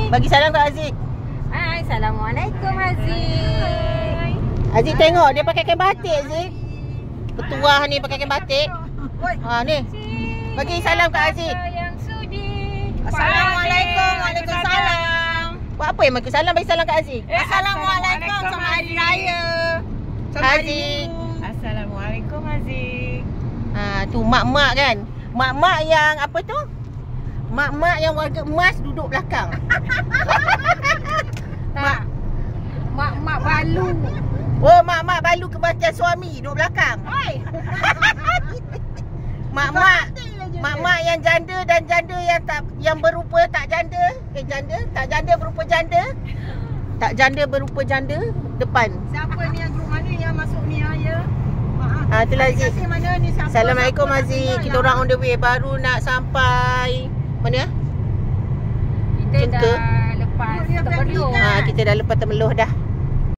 Bagi salam kat Aziz. Hai, Assalamualaikum Aziz. Aziz tengok dia pakai kain batik Aziz. Petuah ni pakai kain batik. Ha ni. Bagi salam kat Aziz. Yang sudi. Assalamualaikum. Waalaikumsalam. Buat apa yang bagi salam? Bagi salam kat Aziz. Assalamualaikum. Selamat Hari Raya. Selamat Hari Aziz. Ibu. Assalamualaikum Aziz. Ha tu mak-mak kan. Mak-mak yang apa tu? Mak-mak yang warga emas duduk belakang. Tak. Mak balu. Oh, mak-mak balu kebatian suami duduk belakang. Oi. Mak-mak yang janda dan janda yang tak, yang berupa tak janda. Tak janda berupa janda. Tak janda berupa janda depan. Siapa ni yang grup mana yang masuk ni ya? Itulah Aziz. Mana ni siapa? Assalamualaikum Aziz. Kita orang on the way, baru nak sampai mana? Kita Jengka. dah lepas Temerloh. Kita dah lepas Temerloh dah.